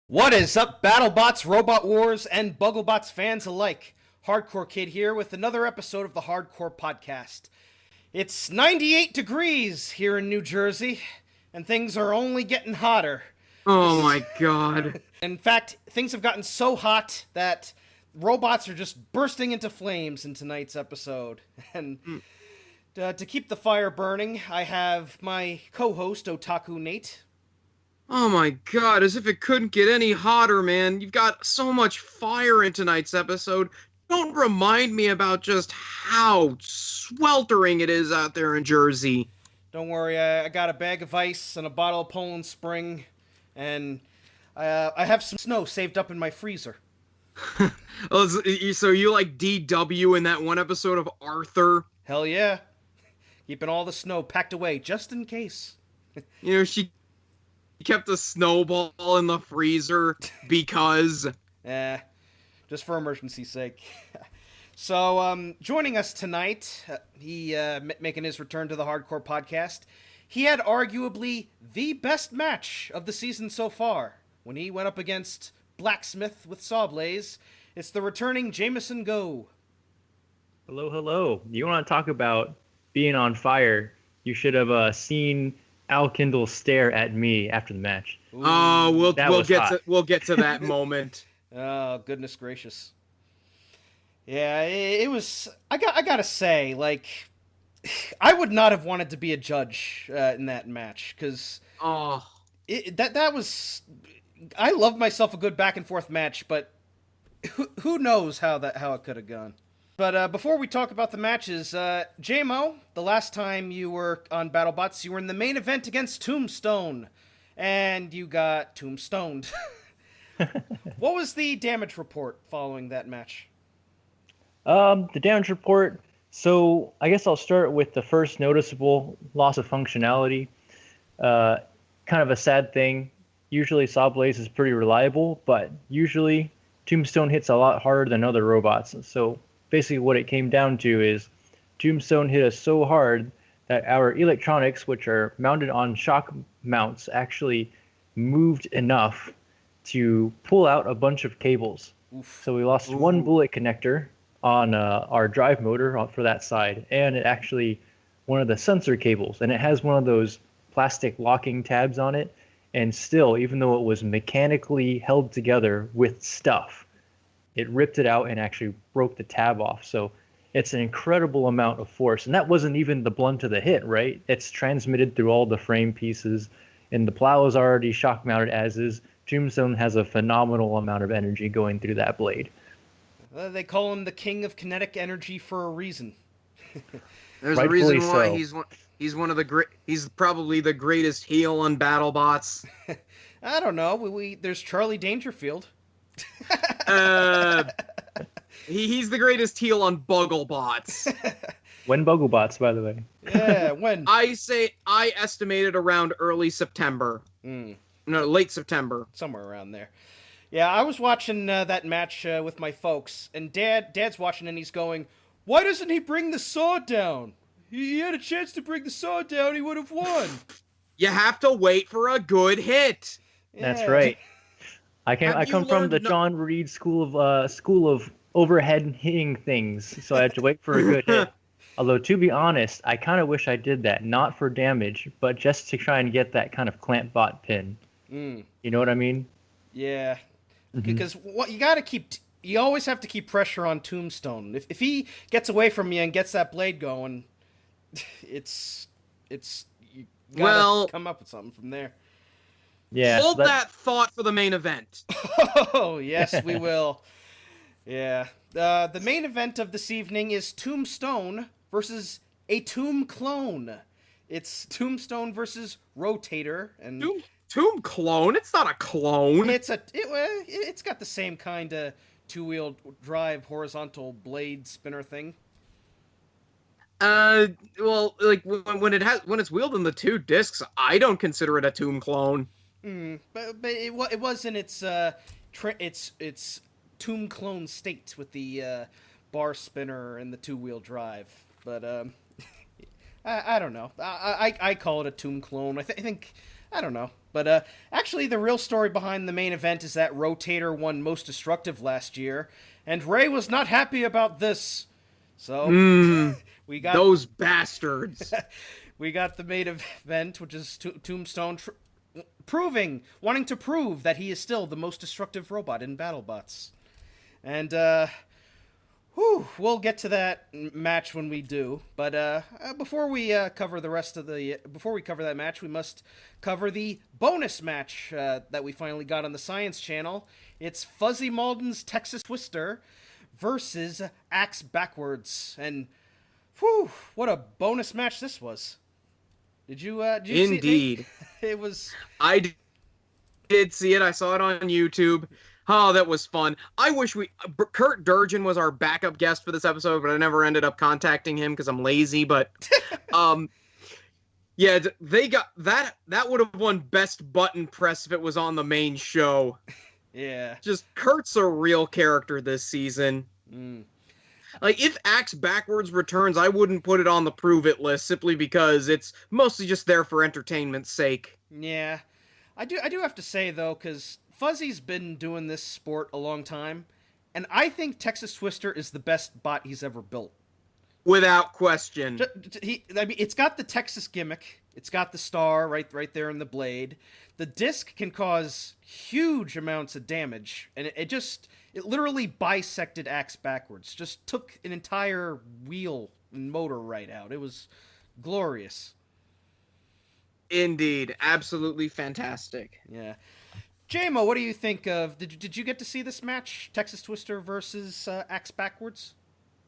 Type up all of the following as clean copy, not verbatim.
What is up, BattleBots, Robot Wars, and BuggleBots fans alike? Hardcore Kid here with another episode of the Hardcore Podcast. It's 98 degrees here in New Jersey, and things are only getting hotter. Oh my god. In fact, things have gotten so hot that robots are just bursting into flames in tonight's episode. And to keep the fire burning, I have my co-host, Otaku Nate. Oh my god, as if it couldn't get any hotter, man. You've got so much fire in tonight's episode. Don't remind me about just how sweltering it is out there in Jersey. Don't worry, I got a bag of ice and a bottle of Poland Spring, and I have some snow saved up in my freezer. Oh, so you like DW in that one episode of Arthur? Hell yeah. Keeping all the snow packed away, just in case. You know, she kept a snowball in the freezer because... Just for emergency's sake. So, joining us tonight, making his return to the Hardcore Podcast, he had arguably the best match of the season so far, when he went up against Blacksmith with Sawblaze. It's the returning Jamison Go. Hello, hello. You want to talk about being on fire? You should have seen Al Kindle stare at me after the match. Oh, we'll get to that moment. Oh, goodness gracious. Yeah, it was... I gotta say, like, I would not have wanted to be a judge in that match, because... Oh. That was... I love myself a good back-and-forth match, but who knows how it could have gone. But before we talk about the matches, JMO, the last time you were on BattleBots, you were in the main event against Tombstone, and you got tombstoned. What was the damage report following that match? The damage report, so I guess I'll start with the first noticeable loss of functionality. Kind of a sad thing. Usually Sawblaze is pretty reliable, but usually Tombstone hits a lot harder than other robots. So basically what it came down to is Tombstone hit us so hard that our electronics, which are mounted on shock mounts, actually moved enough to pull out a bunch of cables. Oof. So we lost one bullet connector on our drive motor for that side, and it actually one of the sensor cables, and it has one of those plastic locking tabs on it, and still, even though it was mechanically held together with stuff, it ripped it out and actually broke the tab off. So it's an incredible amount of force, and that wasn't even the blunt of the hit, right? It's transmitted through all the frame pieces, and the plow is already shock mounted as is. Tombstone has a phenomenal amount of energy going through that blade. They call him the king of kinetic energy for a reason. There's a reason why he's one of the he's probably the greatest heel on BattleBots. I don't know. There's Charlie Dangerfield. He's the greatest heel on BuggleBots. When BuggleBots, by the way. Yeah, when? I estimated around early September. No, late September. Somewhere around there. Yeah, I was watching that match with my folks, and Dad's watching, and he's going, "Why doesn't he bring the saw down? He had a chance to bring the saw down, he would have won." You have to wait for a good hit. Yeah. That's right. I come from the John Reed school of overhead hitting things, so I had to wait for a good hit. Although, to be honest, I kind of wish I did that, not for damage, but just to try and get that kind of clamp bot pin. You know what I mean? Yeah. Because what you always have to keep pressure on Tombstone. If he gets away from you and gets that blade going, it's you gotta come up with something from there. Yeah. Hold that thought for the main event. Oh, yes, we will. Yeah. The main event of this evening is Tombstone versus a Tomb clone. It's Tombstone versus Rotator, and Tomb clone? It's not a clone. It's got the same kind of two-wheel drive horizontal blade spinner thing. Well, like when it's wheeled in the two discs, I don't consider it a Tomb clone. But it was in its Tomb clone state with the bar spinner and the two-wheel drive. But I don't know. I call it a Tomb clone. I think I don't know. But actually, the real story behind the main event is that Rotator won Most Destructive last year, and Ray was not happy about this. So we got those bastards. we got the main event, which is Tombstone wanting to prove that he is still the most destructive robot in BattleBots. And we'll get to that match when we do. But before we cover that match, we must cover the bonus match that we finally got on the Science Channel. It's Fuzzy Malden's Texas Twister versus Axe Backwards, and what a bonus match this was. Did you Indeed. see it? It was. I did see it. I saw it on YouTube. Oh, that was fun. I wish Kurt Durgin was our backup guest for this episode, but I never ended up contacting him because I'm lazy. But, yeah, they got that. That would have won Best Button Press if it was on the main show. Yeah. Just Kurt's a real character this season. Like, if Axe Backwards returns, I wouldn't put it on the Prove It list simply because it's mostly just there for entertainment's sake. Yeah. I do have to say, though, because Fuzzy's been doing this sport a long time, and I think Texas Twister is the best bot he's ever built. Without question. It's got the Texas gimmick. It's got the star right there in the blade. The disc can cause huge amounts of damage, and it literally bisected Axe Backwards. Just took an entire wheel and motor right out. It was glorious. Indeed. Absolutely fantastic. Yeah. JMO, what do you think of... Did you get to see this match? Texas Twister versus Axe Backwards?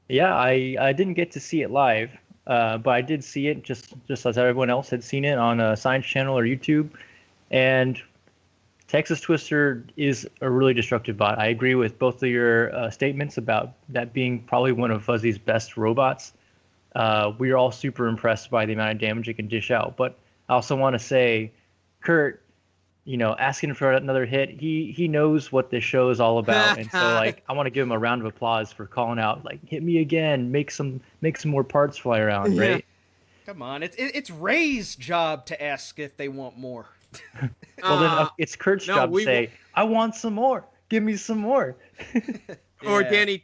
Yeah, I didn't get to see it live, but I did see it just as everyone else had seen it on a Science Channel or YouTube. And Texas Twister is a really destructive bot. I agree with both of your statements about that being probably one of Fuzzy's best robots. We are all super impressed by the amount of damage it can dish out. But I also want to say, Kurt, asking for another hit, he knows what this show is all about. And so, I want to give him a round of applause for calling out, hit me again, make some more parts fly around, right? Come on, it's Ray's job to ask if they want more. Well, then it's Kurt's job to say, I want some more. Give me some more. Or Danny.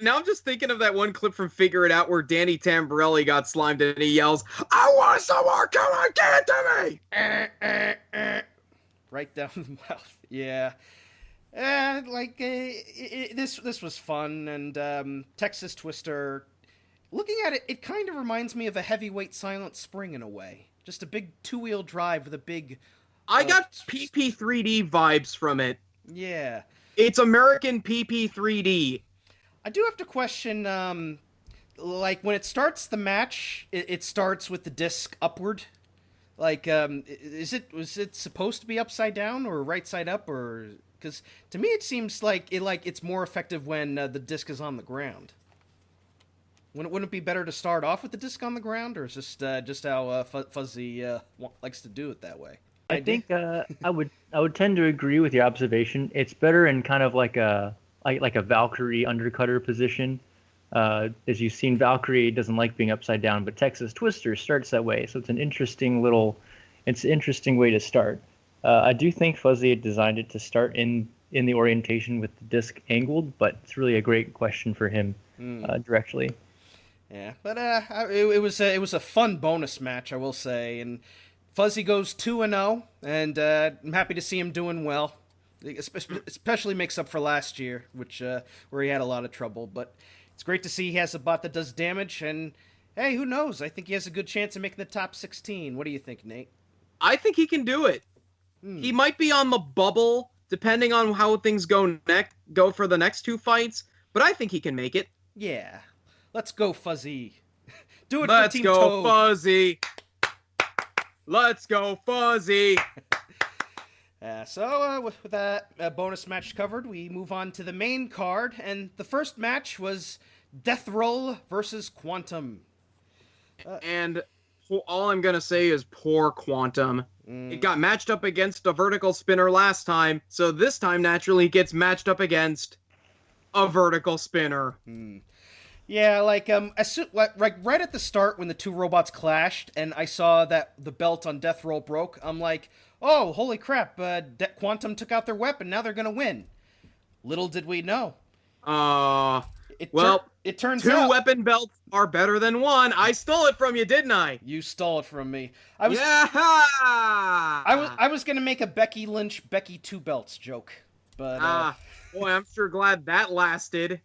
Now I'm just thinking of that one clip from Figure It Out where Danny Tamborelli got slimed and he yells, I want some more. Come on, give it to me. Right down the mouth. Yeah. This was fun. And Texas Twister, looking at it, it kind of reminds me of a heavyweight Silent Spring in a way. Just a big two-wheel drive with a big... I got PP3D vibes from it. Yeah. It's American PP3D. I do have to question, when it starts the match, it starts with the disc upward. Was it supposed to be upside down or right side up, or... Because to me it seems like it's more effective when the disc is on the ground. Wouldn't it be better to start off with the disc on the ground, or is this just how Fuzzy likes to do it that way? I think I would tend to agree with your observation. It's better in kind of like a Valkyrie undercutter position. As you've seen, Valkyrie doesn't like being upside down, but Texas Twister starts that way, so it's an interesting way to start. I do think Fuzzy had designed it to start in the orientation with the disc angled, but it's really a great question for him directly. Yeah, but it was a fun bonus match, I will say, and Fuzzy goes 2-0, and I'm happy to see him doing well. Especially makes up for last year, which where he had a lot of trouble. But it's great to see he has a bot that does damage, and hey, who knows? I think he has a good chance of making the top 16. What do you think, Nate? I think he can do it. He might be on the bubble, depending on how things go for the next two fights, but I think he can make it. Yeah. Let's go, Fuzzy. Do it Let's for Team go, Toad. Fuzzy. Let's go, Fuzzy. So with that bonus match covered, we move on to the main card, and the first match was Death Roll versus Quantum. And all I'm going to say is poor Quantum. It got matched up against a vertical spinner last time, so this time naturally gets matched up against a vertical spinner. Yeah, like right at the start when the two robots clashed, and I saw that the belt on Death Roll broke. I'm like, oh, holy crap! Quantum took out their weapon. Now they're gonna win. Little did we know. Uh, It well, it turns two out weapon belts are better than one. I stole it from you, didn't I? you stole it from me. Yeah! I was gonna make a Becky Lynch Becky Two Belts joke, but Boy, I'm sure glad that lasted.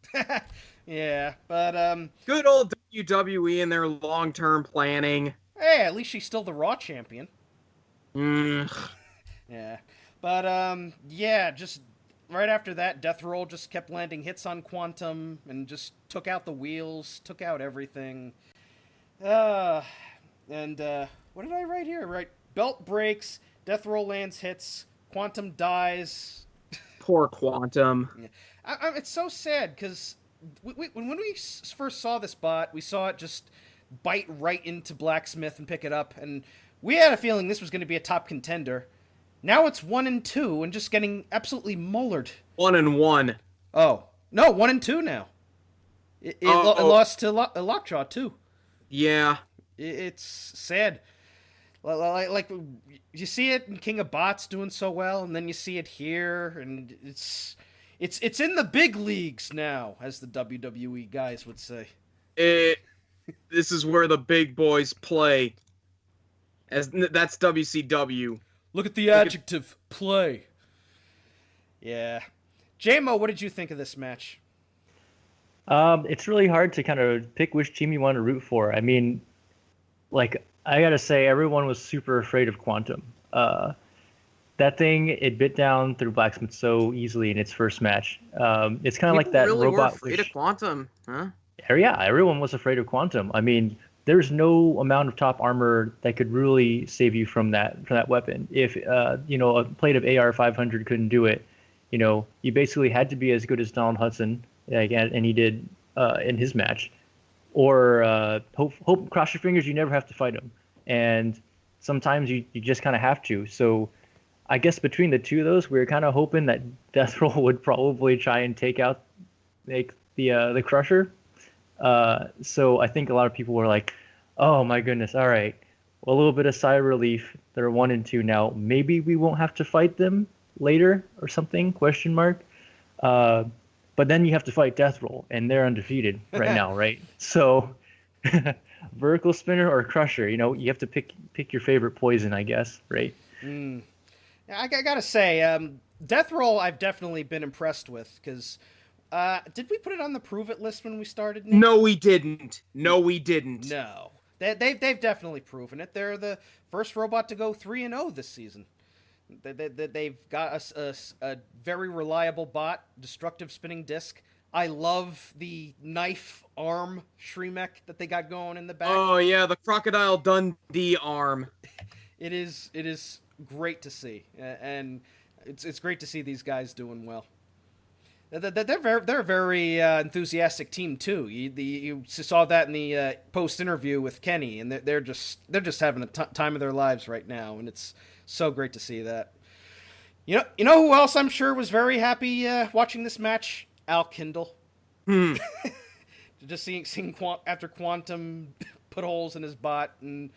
yeah, but Good old WWE and their long-term planning. hey, at least she's still the Raw champion. Mm. Yeah, but yeah, just right after that, Death Roll just kept landing hits on Quantum and just took out the wheels, took out everything. And what did I write here? Right, belt breaks, Death Roll lands hits, Quantum dies. Poor Quantum. Yeah. It's so sad because when we first saw this bot, we saw it just bite right into Blacksmith and pick it up, and we had a feeling this was going to be a top contender. Now it's 1-2 and just getting absolutely mullered. 1-1. Oh no, 1-2 now. It lost to Lockjaw too. Yeah. It's sad. Like you see it in King of Bots doing so well, and then you see it here, and it's in the big leagues now, as the WWE guys would say. This is where the big boys play. That's WCW. Look at the adjective, play. Yeah. J-Mo, what did you think of this match? It's really hard to kind of pick which team you want to root for. I mean, like, I gotta say, everyone was super afraid of Quantum. That thing, it bit down through Blacksmith so easily in its first match. It's kind of like that really robot. Were afraid of Quantum, huh? Yeah, everyone was afraid of Quantum. I mean, there's no amount of top armor that could really save you from that weapon. If a plate of AR 500 couldn't do it, you basically had to be as good as Donald Hudson, and he did in his match, or hope cross your fingers you never have to fight him. And sometimes you just kind of have to. So I guess between the two of those, we were kind of hoping that Death Roll would probably try and take out the Crusher. So I think a lot of people were like, oh my goodness, all right, well, a little bit of sigh of relief. They're 1-2 now. Maybe we won't have to fight them later or something, ? But then you have to fight Death Roll, and they're undefeated right now, right? So vertical spinner or Crusher, you have to pick your favorite poison, I guess, right? Yeah, I gotta say, Death Roll I've definitely been impressed with, because did we put it on the Prove It list when we started, Nate? No, we didn't. No. They've definitely proven it. They're the first robot to go 3-0 this season. They've got us a very reliable bot, destructive spinning disc. I love the knife arm Shremek that they got going in the back. Oh yeah, the Crocodile Dundee arm. It is great to see, and it's great to see these guys doing well. They're a very enthusiastic team too. You saw that in the post interview with Kenny, and they're just having the time of their lives right now, and it's so great to see that. You know who else I'm sure was very happy watching this match? Al Kindle. Just seeing after Quantum put holes in his bot and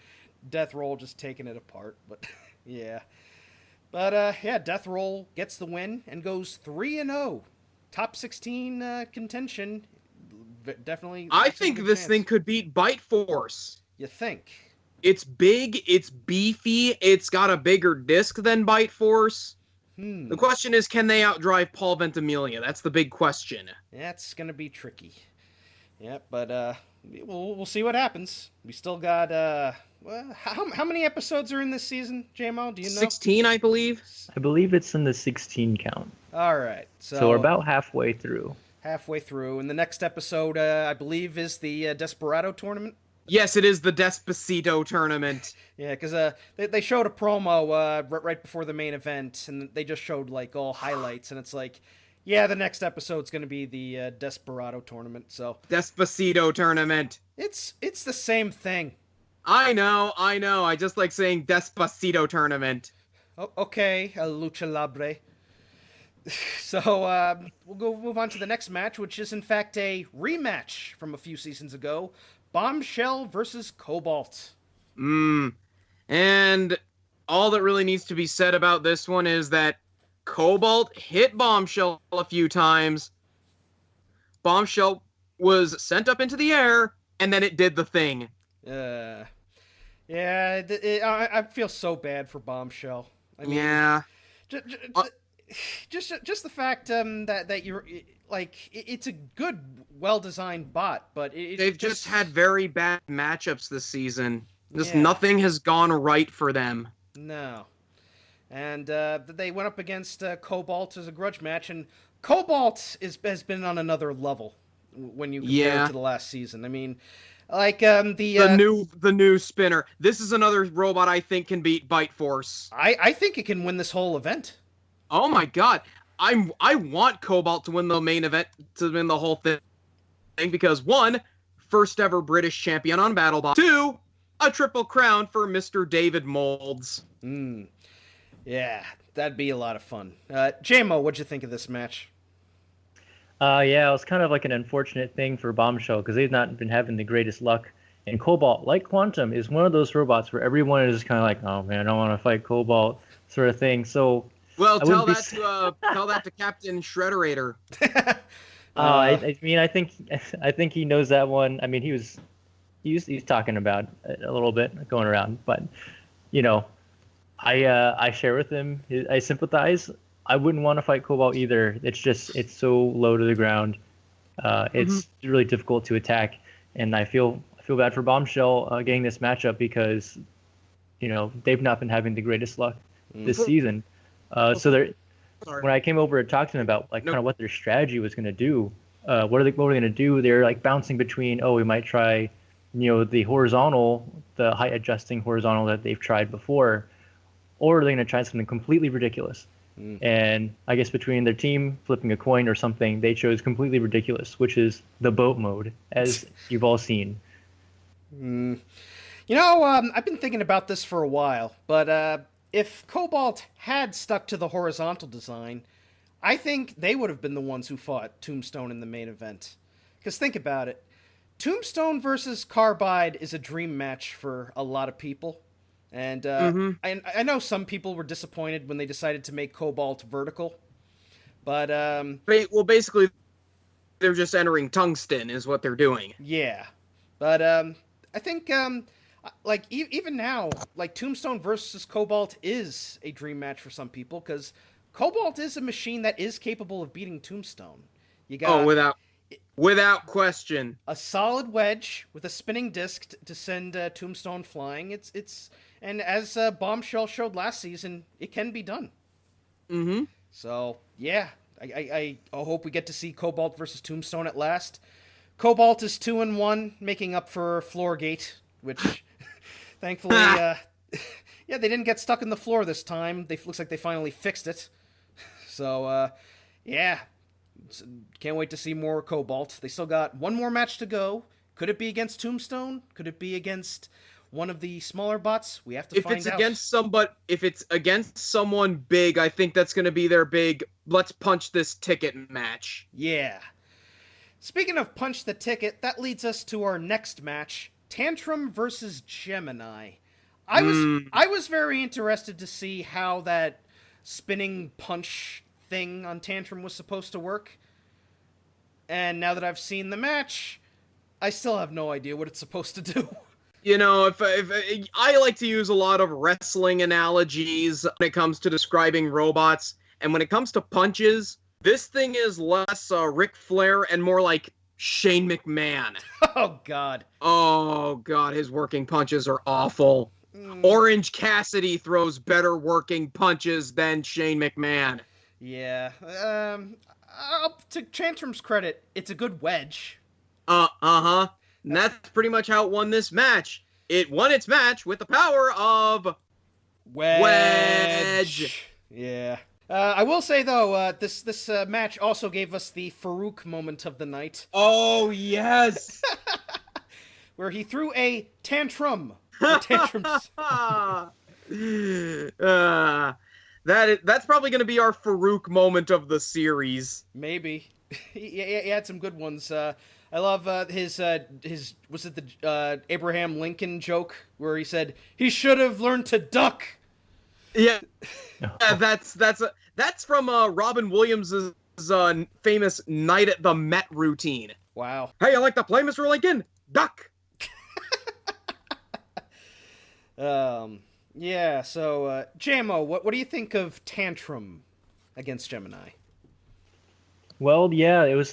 Death Roll just taking it apart, but yeah. But yeah, Death Roll gets the win and goes 3-0. Top 16 contention, definitely. I think this thing could beat Bite Force. You think? It's big, it's beefy, it's got a bigger disc than Bite Force. The question is, can they outdrive Paul Ventimiglia? That's the big question. That's gonna be tricky. Yeah, but we'll see what happens. We still got how many episodes are in this season, J-Mo? Do you know? 16, I believe. I believe it's in the 16 count. All right, so we're about halfway through. And the next episode, I believe, is the Desperado tournament. Yes, it is the Despacito tournament. Yeah, because they showed a promo right before the main event, and they just showed like all highlights, and it's like, yeah, the next episode's gonna be the Desperado tournament. So Despacito tournament. It's the same thing. I know. I just like saying Despacito tournament. Oh, okay, Lucha Libre. So we'll move on to the next match, which is in fact a rematch from a few seasons ago. Bombshell versus Cobalt. And all that really needs to be said about this one is that Cobalt hit Bombshell a few times. Bombshell was sent up into the air, and then it did the thing. I feel so bad for Bombshell. I mean, yeah. Just the fact that you're like it's a good, well-designed bot, but they've just had very bad matchups this season. Nothing has gone right for them. No. And they went up against Cobalt as a grudge match, and Cobalt has been on another level when you compare it to the last season. I mean, like the new spinner. This is another robot I think can beat Bite Force. I think it can win this whole event. Oh my god. I want Cobalt to win the main event, to win the whole thing, because 1, first ever British champion on BattleBots. 2, a triple crown for Mr. David Moulds. Yeah, that'd be a lot of fun. JMO, what'd you think of this match? Yeah, it was kind of like an unfortunate thing for Bombshell because they've not been having the greatest luck. And Cobalt, like Quantum, is one of those robots where everyone is kind of like, oh man, I don't want to fight Cobalt, sort of thing. So, well, tell that to Captain Shredderator. I mean, I think he knows that one. I mean, he's talking about it a little bit going around, but I share with him. I sympathize. I wouldn't want to fight Cobalt either. It's so low to the ground. It's really difficult to attack, and I feel bad for Bombshell getting this matchup because they've not been having the greatest luck this season. When I came over to talk to them about kind of what their strategy was going to do, what are they going to do? They're like bouncing between, we might try, the height adjusting horizontal that they've tried before, or are they going to try something completely ridiculous? And I guess between their team flipping a coin or something, they chose completely ridiculous, which is the boat mode, as you've all seen. I've been thinking about this for a while, but if Cobalt had stuck to the horizontal design, I think they would have been the ones who fought Tombstone in the main event. Because think about it. Tombstone versus Carbide is a dream match for a lot of people. And I know some people were disappointed when they decided to make Cobalt vertical. But, well, basically, they're just entering tungsten is what they're doing. Yeah. But, I think, even now, Tombstone versus Cobalt is a dream match for some people, because Cobalt is a machine that is capable of beating Tombstone. You got without question, a solid wedge with a spinning disc to send Tombstone flying. And as Bombshell showed last season, it can be done. So yeah, I hope we get to see Cobalt versus Tombstone at last. Cobalt is 2-1, making up for Floorgate, which thankfully, they didn't get stuck in the floor this time. Looks like they finally fixed it. So can't wait to see more Cobalt. They still got one more match to go. Could it be against Tombstone? Could it be against one of the smaller bots? We have to find out. If it's against someone big, I think that's going to be their big let's punch this ticket match. Yeah. Speaking of punch the ticket, that leads us to our next match, Tantrum versus Gemini. I was very interested to see how that spinning punch thing on Tantrum was supposed to work. And now that I've seen the match, I still have no idea what it's supposed to do. If I like to use a lot of wrestling analogies when it comes to describing robots, and when it comes to punches, this thing is less Ric Flair and more like Shane McMahon. Oh God, his working punches are awful. Orange Cassidy throws better working punches than Shane McMahon. Yeah. To Tantrum's credit, it's a good wedge. And that's pretty much how it won this match. It won its match with the power of wedge. Yeah. I will say though, this match also gave us the Farouk moment of the night. Oh yes. Where he threw a tantrum for Tantrum's. That's probably going to be our Farouk moment of the series. Maybe. He had some good ones. I love his was it the Abraham Lincoln joke where he said he should have learned to duck. Yeah, that's from Robin Williams' famous Night at the Met routine. Wow. Hey, you like to play, Mr. Lincoln? Duck. Yeah. So, JMO, what do you think of Tantrum against Gemini? Well, yeah, it was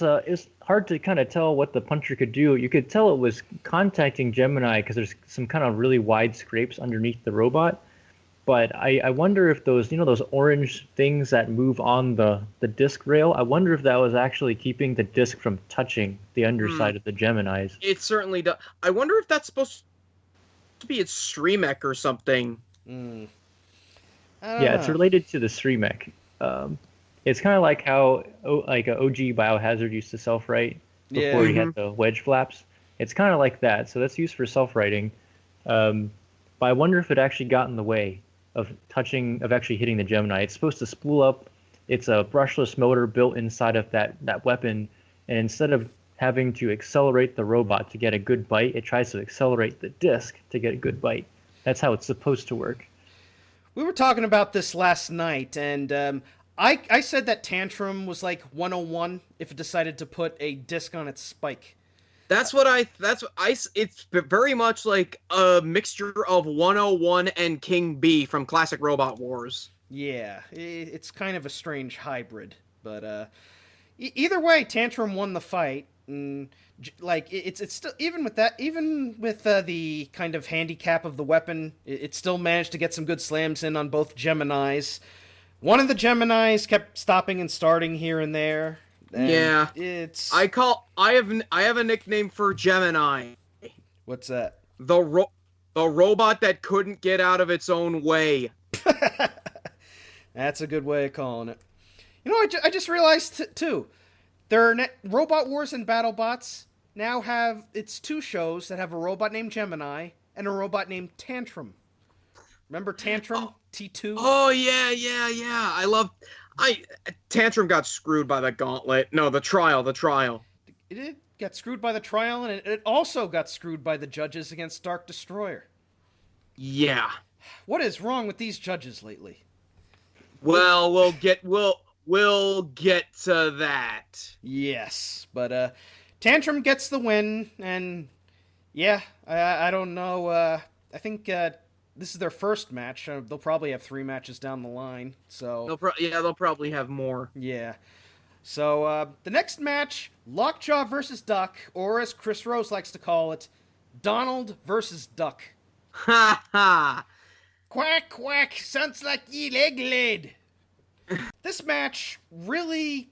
hard to kind of tell what the puncher could do. You could tell it was contacting Gemini because there's some kind of really wide scrapes underneath the robot. But I wonder if those orange things that move on the disc rail, I wonder if that was actually keeping the disc from touching the underside of the Geminis. It certainly does. I wonder if that's supposed to be its streamech or something. Yeah, it's related to the streamech. It's kind of like how like a OG Biohazard used to self-write before you had the wedge flaps. It's kind of like that. So that's used for self-writing. But I wonder if it actually got in the way of actually hitting the Gemini. It's supposed to spool up. It's a brushless motor built inside of that weapon, and instead of having to accelerate the robot to get a good bite, it tries to accelerate the disc to get a good bite. That's how it's supposed to work. We were talking about this last night, and I said that Tantrum was like 101 if it decided to put a disc on its spike. It's very much like a mixture of 101 and King B from Classic Robot Wars. Yeah, it's kind of a strange hybrid, but either way, Tantrum won the fight. And, like it's still even with the kind of handicap of the weapon, it still managed to get some good slams in on both Geminis. One of the Geminis kept stopping and starting here and there. And yeah, I have a nickname for Gemini. What's that? The robot that couldn't get out of its own way. That's a good way of calling it. You know, I just realized too. Robot Wars and BattleBots now have two shows that have a robot named Gemini and a robot named Tantrum. Remember Tantrum? T2? Oh yeah. Tantrum got screwed by the gauntlet. No, the trial. It got screwed by the trial, and it also got screwed by the judges against Dark Destroyer. Yeah. What is wrong with these judges lately? Well, we'll get to that. Yes, but Tantrum gets the win, and yeah, I don't know. I think this is their first match. They'll probably have 3 matches down the line. So they'll probably have more. Yeah. So the next match, Lockjaw versus Duck, or as Chris Rose likes to call it, Donald versus Duck. Ha ha! Quack quack! Sounds like ye leg laid. This match really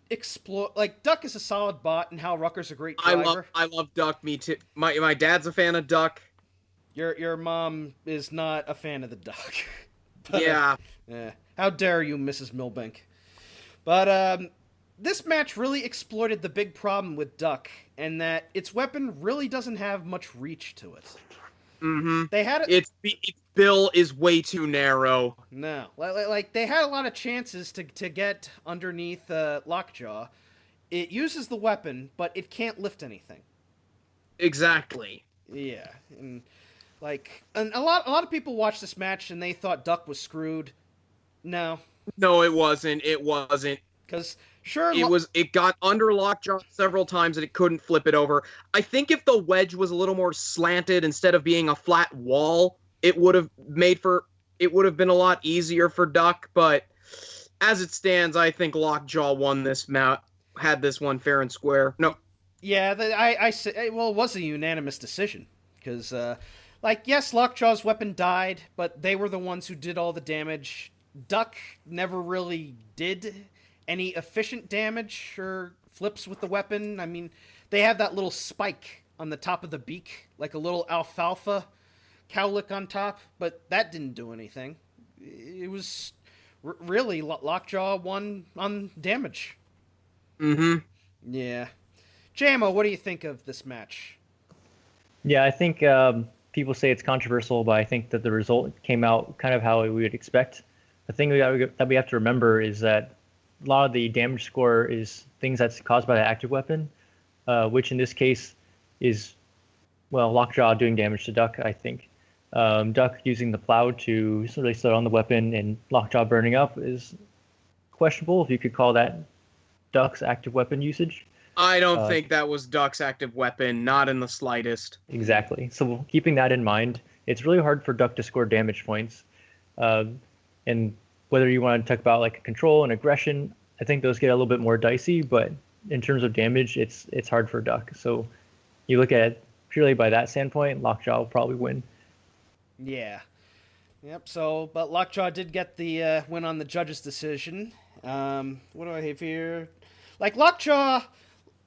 Duck is a solid bot, and Hal Rucker's a great driver. I love Duck. Me too. My dad's a fan of Duck. Your mom is not a fan of the Duck. But, yeah. How dare you, Mrs. Milbank? But this match really exploited the big problem with Duck, and that its weapon really doesn't have much reach to it. Mm-hmm. They had its bill is way too narrow. No, like they had a lot of chances to get underneath Lockjaw. It uses the weapon, but it can't lift anything. Exactly. Yeah, and a lot of people watched this match and they thought Duck was screwed. No, it wasn't. It wasn't. Because sure, it got under Lockjaw several times and it couldn't flip it over. I think if the wedge was a little more slanted instead of being a flat wall, it would have been a lot easier for Duck. But as it stands, I think Lockjaw won this match. Had this one fair and square. No. Yeah, I say, well, it was a unanimous decision because, yes, Lockjaw's weapon died, but they were the ones who did all the damage. Duck never really did any efficient damage or flips with the weapon. I mean, they have that little spike on the top of the beak, like a little alfalfa cowlick on top, but that didn't do anything. It was really Lockjaw won on damage. Mm-hmm. Yeah. JMO, what do you think of this match? Yeah, I think people say it's controversial, but I think that the result came out kind of how we would expect. the thing that we have to remember is that a lot of the damage score is things that's caused by the active weapon, which in this case is, well, LOCKJAW doing damage to Duck, I think. Duck using the plow to really slow down the weapon and LOCKJAW burning up is questionable, if you could call that Duck's active weapon usage. I don't think that was Duck's active weapon, not in the slightest. Exactly. So keeping that in mind, it's really hard for Duck to score damage points. And whether you want to talk about like control and aggression, I think those get a little bit more dicey, but in terms of damage, it's hard for Duck. So you look at it purely by that standpoint, LOCKJAW will probably win. Yeah. Yep, so, but LOCKJAW did get the win on the judge's decision. What do I have here? Like, LOCKJAW,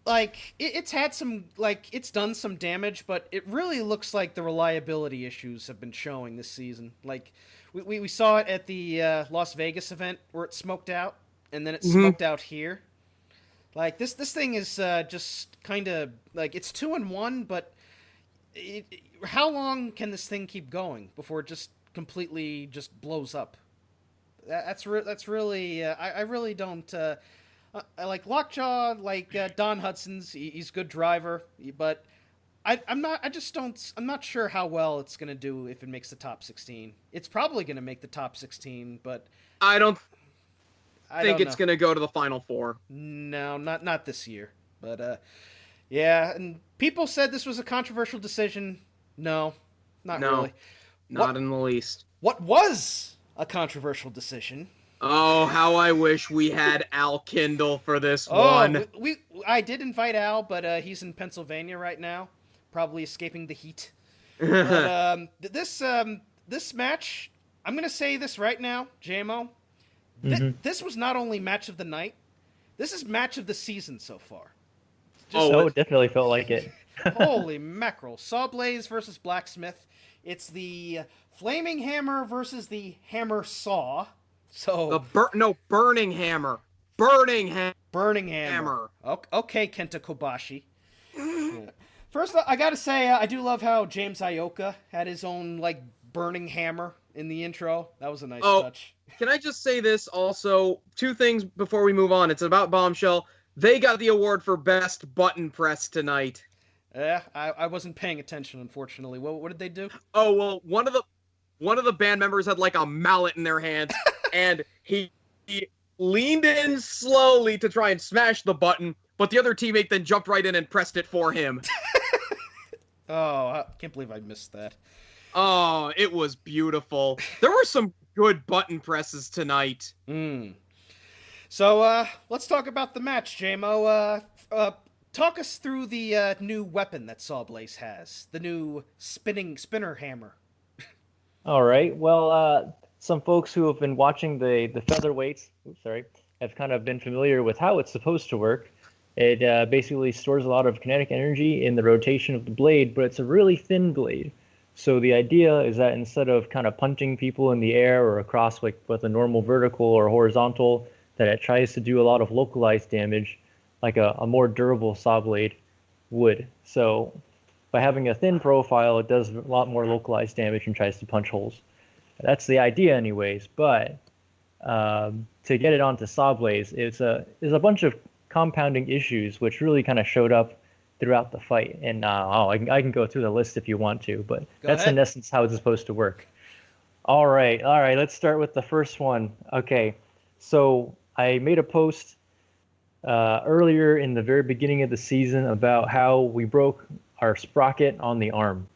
like, it's had some, like, it's done some damage, but it really looks like the reliability issues have been showing this season. Like, we saw it at the Las Vegas event where it smoked out, and then it smoked out here. Like, this thing is just kind of, like, it's 2-1, but how long can this thing keep going before it just completely just blows up? That's really I really don't I like LOCKJAW, like Don Hudson's, he's a good driver, but I'm not sure how well it's gonna do if it makes the top 16. It's probably gonna make the top 16, but I don't think don't it's know. gonna go to the final four. No, not this year. But yeah, and people said this was a controversial decision. No, not really. Not in the least. What was a controversial decision? Oh, how I wish we had Al Kindle for this Oh, one. I did invite Al, but he's in Pennsylvania right now, probably escaping the heat. But this match, I'm gonna say this right now, JMO. This was not only match of the night, this is match of the season so far. It definitely felt like it. Holy mackerel. Sawblaze versus Blacksmith. It's the Flaming Hammer versus the Hammer Saw. So Burning Hammer. Burning Hammer. Okay, Kenta Kobashi. Yeah. First, I gotta say, I do love how James Ioka had his own, like, burning hammer in the intro. That was a nice touch. Can I just say this also? Two things before we move on. It's about Bombshell. They got the award for best button press tonight. Yeah, I wasn't paying attention, unfortunately. What did they do? Oh, well, one of the band members had like a mallet in their hand, and he leaned in slowly to try and smash the button, but the other teammate then jumped right in and pressed it for him. Oh, I can't believe I missed that. Oh, it was beautiful. There were some good button presses tonight. So, let's talk about the match, JMO. Talk us through the new weapon that Sawblaze has. The new spinner hammer. All right. Well, some folks who have been watching the featherweights, have kind of been familiar with how it's supposed to work. It basically stores a lot of kinetic energy in the rotation of the blade, but it's a really thin blade. So the idea is that instead of kind of punching people in the air or across like with a normal vertical or horizontal, that it tries to do a lot of localized damage like a more durable saw blade would. So by having a thin profile, it does a lot more localized damage and tries to punch holes. That's the idea anyways, but to get it onto Sawblaze, there's a bunch of compounding issues which really kind of showed up throughout the fight. And I can go through the list if you want to, but that's in essence how it's supposed to work. All right, let's start with the first one. Okay, so I made a post earlier in the very beginning of the season about how we broke our sprocket on the arm.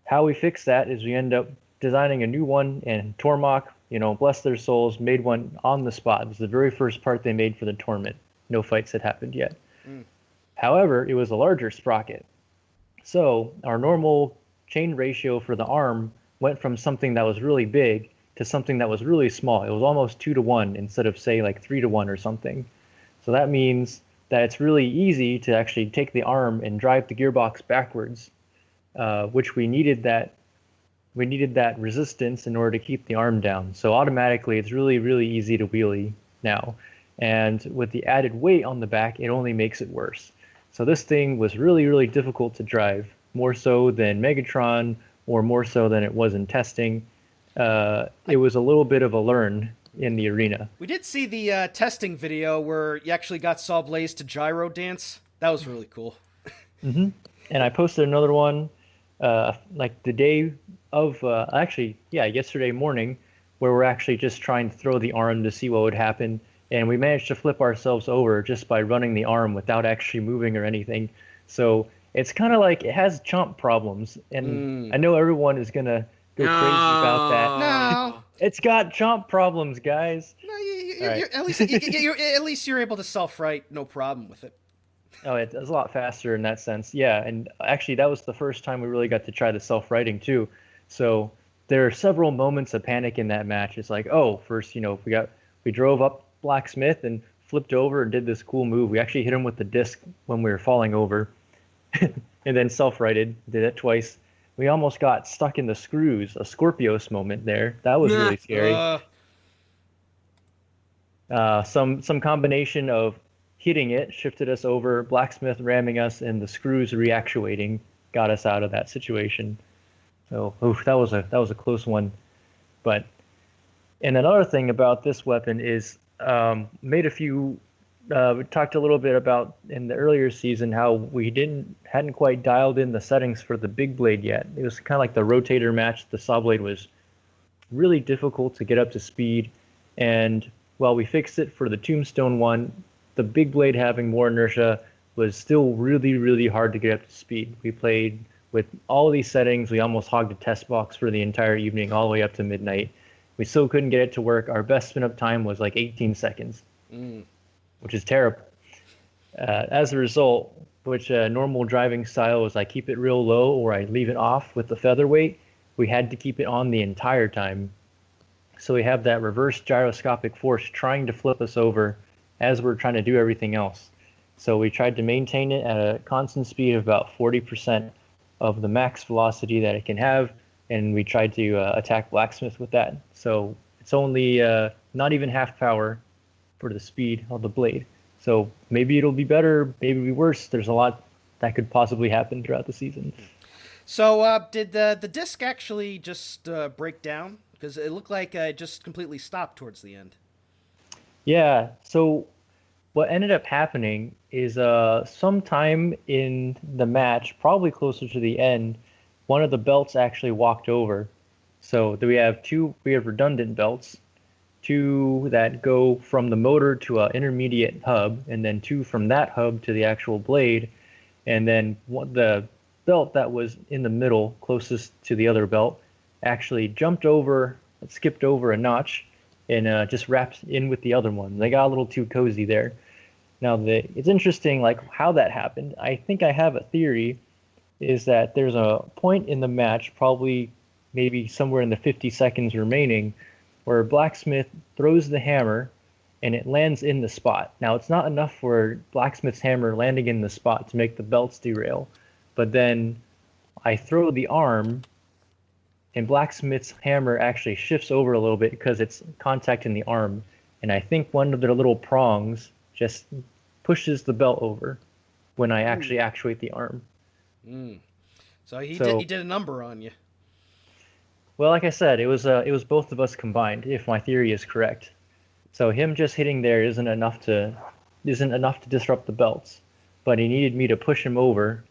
How we fixed that is we end up designing a new one, and Tormach, bless their souls, made one on the spot. It was the very first part they made for the tournament. No fights had happened yet. However, it was a larger sprocket. So our normal chain ratio for the arm went from something that was really big to something that was really small. It was almost 2-to-1 instead of, say, like 3-to-1 or something. So that means that it's really easy to actually take the arm and drive the gearbox backwards, which we needed that resistance in order to keep the arm down. So automatically, it's really, really easy to wheelie now. And with the added weight on the back, it only makes it worse. So this thing was really, really difficult to drive, more so than Megatron or more so than it was in testing. It was a little bit of a learn in the arena. We did see the testing video where you actually got Sawblaze to gyro dance. That was really cool. Hmm. And I posted another one, like the day of, yesterday morning, where we're actually just trying to throw the arm to see what would happen. And we managed to flip ourselves over just by running the arm without actually moving or anything. So it's kind of like it has chomp problems. And I know everyone is going to go crazy about that. No. It's got chomp problems, guys. No, Right. at least you're able to self-right, no problem with it. Oh, it's a lot faster in that sense. Yeah, and actually that was the first time we really got to try the self-righting too. So there are several moments of panic in that match. It's like, oh, first, we drove up Blacksmith and flipped over and did this cool move. We actually hit him with the disc when we were falling over, and then self-righted. Did it twice. We almost got stuck in the screws. A Scorpios moment there. That was really scary. Some combination of hitting it shifted us over, Blacksmith ramming us, and the screws reactuating got us out of that situation. So that was a close one. But and another thing about this weapon is we talked a little bit about in the earlier season how we hadn't quite dialed in the settings for the big blade yet. It was kind of like the rotator match. The saw blade was really difficult to get up to speed, and while we fixed it for the Tombstone one, the big blade having more inertia was still really, really hard to get up to speed. We played with all of these settings. We almost hogged a test box for the entire evening, all the way up to midnight. We still couldn't get it to work. Our best spin-up time was like 18 seconds, which is terrible. As a result, which normal driving style was I keep it real low or I leave it off with the featherweight, we had to keep it on the entire time. So we have that reverse gyroscopic force trying to flip us over as we're trying to do everything else. So we tried to maintain it at a constant speed of about 40% of the max velocity that it can have, and we tried to attack Blacksmith with that. So it's only not even half power for the speed of the blade. So maybe it'll be better, maybe it'll be worse. There's a lot that could possibly happen throughout the season. So did the disc actually just break down? Because it looked like it just completely stopped towards the end. Yeah, so what ended up happening is sometime in the match, probably closer to the end, one of the belts actually walked over. So we have redundant belts, two that go from the motor to an intermediate hub, and then two from that hub to the actual blade, and then the belt that was in the middle, closest to the other belt, actually skipped over a notch, and just wrapped in with the other one. They got a little too cozy there. Now, it's interesting, like how that happened. I think I have a theory, is that there's a point in the match, probably maybe somewhere in the 50 seconds remaining, where Blacksmith throws the hammer and it lands in the spot. Now, it's not enough for Blacksmith's hammer landing in the spot to make the belts derail, but then I throw the arm, and Blacksmith's hammer actually shifts over a little bit because it's contacting the arm. And I think one of their little prongs just pushes the belt over when I actually actuate the arm. So he did a number on you. Well, like I said, it was both of us combined, if my theory is correct. So him just hitting there isn't enough to disrupt the belts, but he needed me to push him over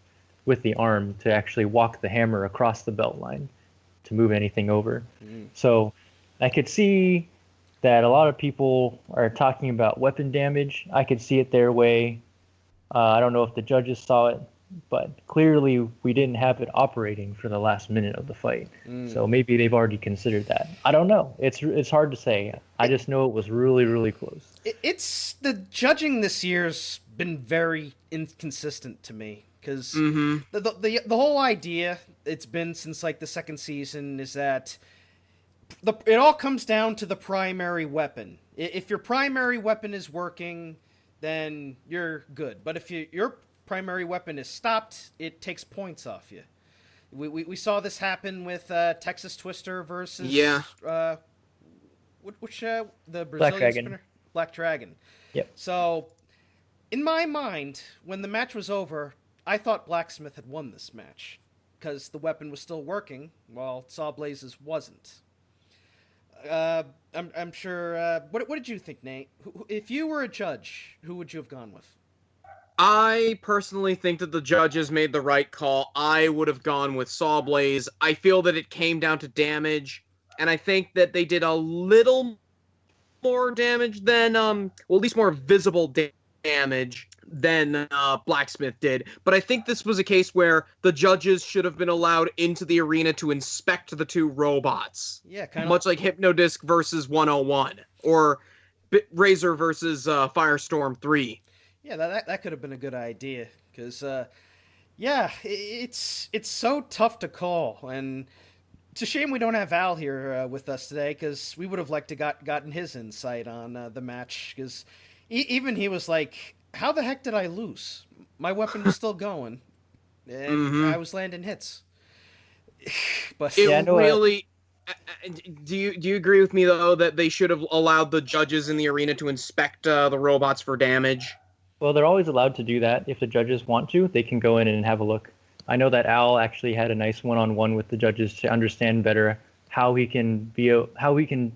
with the arm to actually walk the hammer across the belt line to move anything over. So I could see that a lot of people are talking about weapon damage. I could see it their way. I don't know if the judges saw it, but clearly we didn't have it operating for the last minute of the fight. So maybe they've already considered that. I don't know. It's hard to say. I just know it was really, really close. It's the judging this year's been very inconsistent to me. Because the whole idea, it's been since like the second season, is that it all comes down to the primary weapon. If your primary weapon is working, then you're good. But if your primary weapon is stopped, it takes points off you. We saw this happen with Texas Twister versus the Brazilian spinner? Black Dragon. Yep. So in my mind, when the match was over, I thought Blacksmith had won this match because the weapon was still working while Sawblaze's wasn't. I'm sure. What did you think, Nate? If you were a judge, who would you have gone with? I personally think that the judges made the right call. I would have gone with Sawblaze. I feel that it came down to damage, and I think that they did a little more damage than, well, at least more visible damage than Blacksmith did. But I think this was a case where the judges should have been allowed into the arena to inspect the two robots. Yeah, kind of much like Hypnodisc versus 101, or Razor versus Firestorm 3. Yeah, that could have been a good idea because, yeah, it's so tough to call, and it's a shame we don't have Al here with us today because we would have liked to gotten his insight on the match because even he was like, "How the heck did I lose? My weapon was still going, and I was landing hits." But it really. Do you agree with me though that they should have allowed the judges in the arena to inspect the robots for damage? Well, they're always allowed to do that. If the judges want to, they can go in and have a look. I know that Al actually had a nice one-on-one with the judges to understand better how he can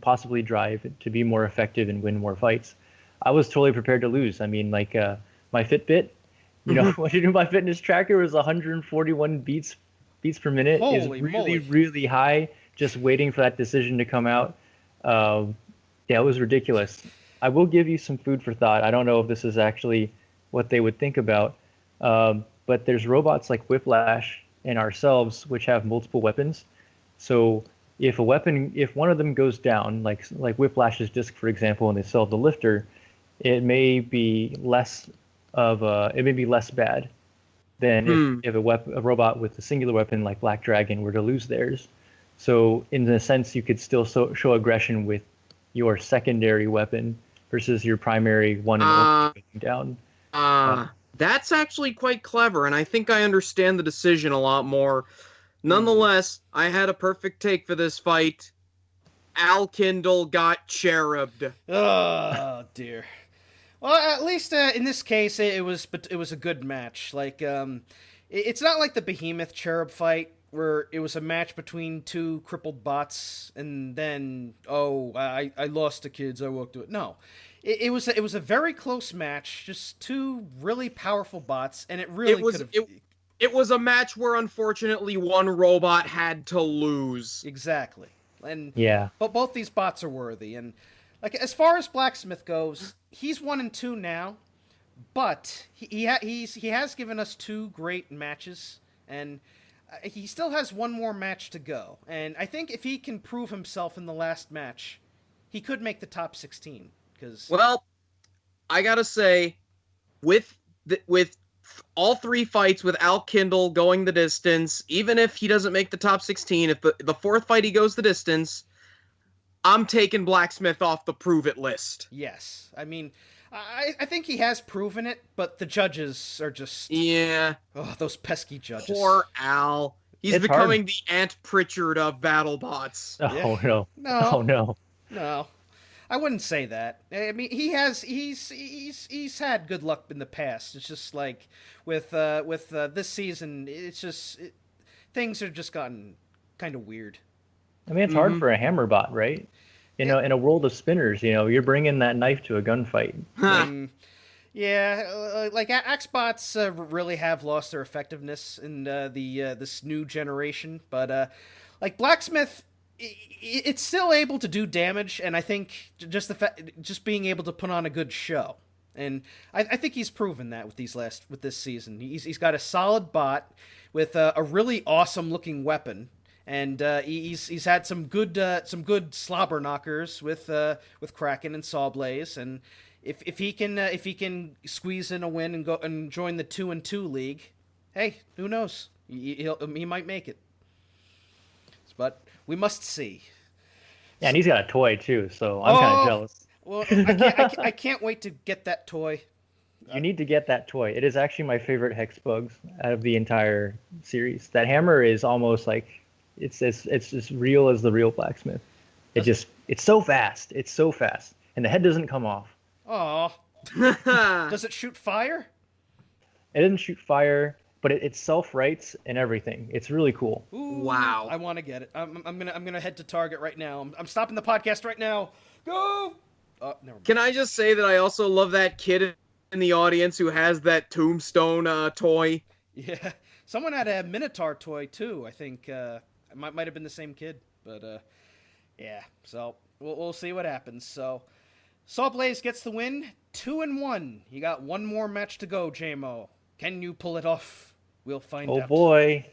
possibly drive to be more effective and win more fights. I was totally prepared to lose. I mean, like my Fitbit, when you do my fitness tracker was 141 beats per minute. Holy is really moly. really high. Just waiting for that decision to come out. Yeah, it was ridiculous. I will give you some food for thought. I don't know if this is actually what they would think about, but there's robots like Whiplash and ourselves which have multiple weapons. So if one of them goes down, like Whiplash's disc, for example, and they still have the lifter, it may be less bad than if a robot with a singular weapon like Black Dragon were to lose theirs. So in a sense, you could still show aggression with your secondary weapon versus your primary one and only going down. That's actually quite clever, and I think I understand the decision a lot more. Nonetheless, I had a perfect take for this fight. Al Kindle got cherubed. Oh dear. Well, at least in this case, it was a good match. Like, it's not like the Behemoth Cherub fight where it was a match between two crippled bots, and then I lost the kids. I won't do it. No, it was a very close match. Just two really powerful bots, and it really could have. It was a match where unfortunately one robot had to lose. Exactly, and yeah, but both these bots are worthy, and like as far as Blacksmith goes, he's 1-2 now, but he has given us two great matches, and he still has one more match to go. And I think if he can prove himself in the last match, he could make the top 16. Well, I gotta say, with all three fights with Al Kindle going the distance, even if he doesn't make the top 16, if the fourth fight he goes the distance, I'm taking Blacksmith off the prove it list. Yes. I mean, I think he has proven it, but the judges are just... Yeah. Oh, those pesky judges. Poor Al. He's becoming the Aunt Pritchard of BattleBots. Oh, yeah. No. Oh, no. No. I wouldn't say that. I mean, he's had good luck in the past. It's just like with this season, it's just things are just gotten kind of weird. I mean, it's hard for a hammer bot, right? In a world of spinners, you're bringing that knife to a gunfight. Yeah, like Axebots really have lost their effectiveness in this new generation, but like Blacksmith, it's still able to do damage, and I think just being able to put on a good show, and I think he's proven that with this season. He's got a solid bot with a really awesome looking weapon. And he's had some good slobber knockers with Kraken and Sawblaze, and if he can squeeze in a win and go and join the 2-2 league, hey, who knows? He might make it. But we must see. Yeah, and he's got a toy too, so I'm kind of jealous. Well, I can't wait to get that toy. You need to get that toy. It is actually my favorite Hex Bugs out of the entire series. That hammer is almost like it's as real as the real Blacksmith. It's so fast. It's so fast, and the head doesn't come off. Oh, does it shoot fire? It doesn't shoot fire, but it self-writes and everything. It's really cool. Ooh, Wow. I want to get it. I'm gonna head to Target right now. I'm stopping the podcast right now. Go. Oh, never mind. Can I just say that I also love that kid in the audience who has that Tombstone toy? Yeah, someone had a Minotaur toy too. I think it might have been the same kid, but yeah. So we'll see what happens. So Sawblaze gets the win, 2-1. You got one more match to go, JMO. Can you pull it off? We'll find out. Oh boy,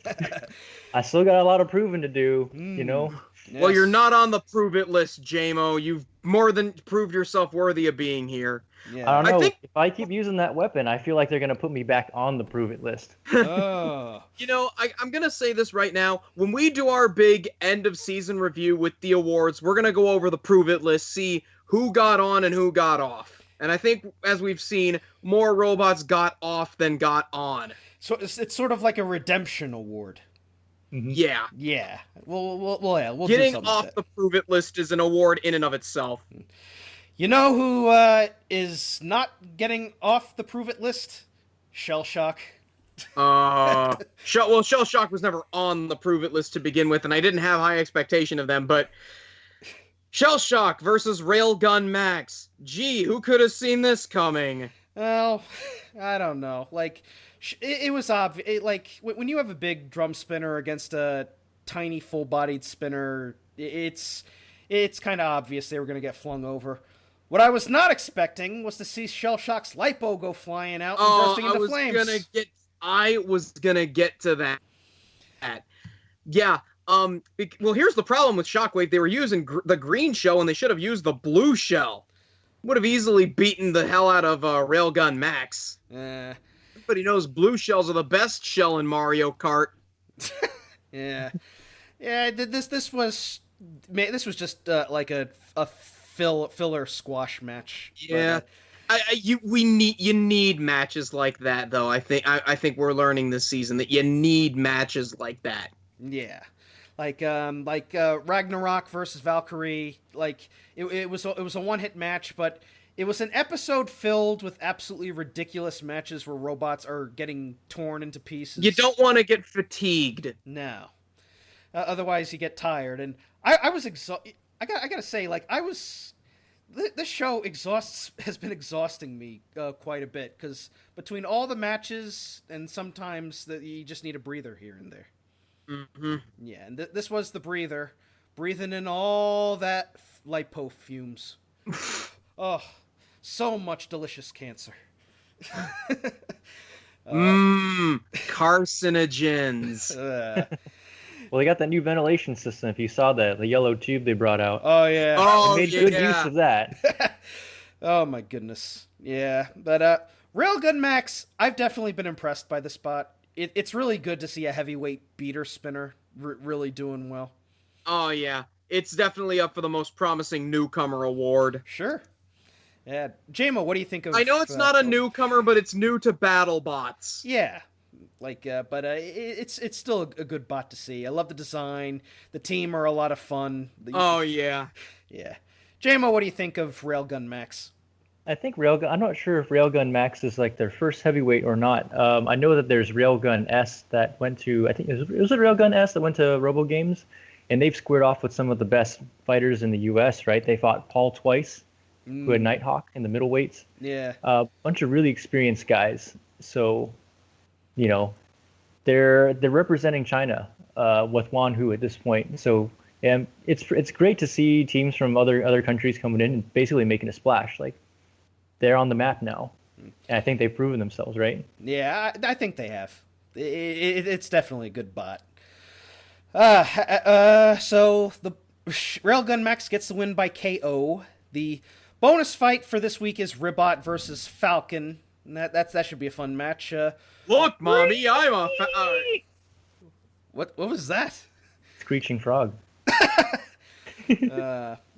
I still got a lot of proving to do. You know. Yes. Well, you're not on the prove it list, JMO. You've more than proved yourself worthy of being here. Yeah. I don't know. I think- If I keep using that weapon, I feel like they're gonna put me back on the prove it list. Oh. You know, I'm going to say this right now. When we do our big end of season review with the awards, we're going to go over the prove it list, see who got on and who got off. And I think, as we've seen, more robots got off than got on. So it's sort of like a redemption award. Mhm. Yeah. Yeah. We'll do Getting something off with the prove it list is an award in and of itself. You know who is not getting off the prove it list? SHELLSHOCK. SHELLSHOCK was never on the prove it list to begin with, and I didn't have high expectation of them, but SHELLSHOCK versus Railgun Max. Gee, who could have seen this coming? Well, I don't know. Like, it was obvious. Like, when you have a big drum spinner against a tiny full-bodied spinner, it's kind of obvious they were going to get flung over. What I was not expecting was to see SHELLSHOCK's lipo go flying out and bursting into flames. I was gonna get to that. Yeah. Well, here's the problem with Shockwave. They were using the green shell, and they should have used the blue shell. Would have easily beaten the hell out of Railgun Max. Everybody knows blue shells are the best shell in Mario Kart. Yeah. This was just like a filler squash match. Yeah. You need matches like that, though. I think we're learning this season that you need matches like that. Yeah, like Ragnarok versus Valkyrie. Like it was a one-hit match, but it was an episode filled with absolutely ridiculous matches where robots are getting torn into pieces. You don't want to get fatigued. No, otherwise you get tired. And I was exhausted. I gotta say, like this show has been exhausting me quite a bit, because between all the matches and sometimes you just need a breather here and there. Mm-hmm. Yeah, and this was the breather, breathing in all that lipo fumes. Oh, so much delicious cancer. Carcinogens. Well, they got that new ventilation system. If you saw that, the yellow tube they brought out. Oh yeah. Oh, They made good use of that. Oh my goodness. Yeah, but Railgun Max, I've definitely been impressed by the spot. It's really good to see a heavyweight beater spinner really doing well. Oh yeah, it's definitely up for the most promising newcomer award. Sure. Yeah, JMO, what do you think of? I know it's not a newcomer, but it's new to BattleBots. Yeah, like, but it's still a good bot to see. I love the design. The team are a lot of fun. Oh yeah. Yeah. JMO, what do you think of Railgun Max? I think Railgun. I'm not sure if Railgun Max is like their first heavyweight or not. I know that there's Railgun S that went to. I think it was Railgun S that went to Robo Games, and they've squared off with some of the best fighters in the U.S. Right? They fought Paul twice, who had Nighthawk in the middleweights. Yeah. A bunch of really experienced guys. So, you know, they're representing China with Wan Hu at this point. So, and it's great to see teams from other countries coming in and basically making a splash. Like, they're on the map now, and I think they've proven themselves, right? Yeah, I think they have. It's definitely a good bot. So the Railgun Max gets the win by KO. The bonus fight for this week is Ribot versus Falcon. And that should be a fun match. Look, mommy, I'm a. What was that? Screeching frog.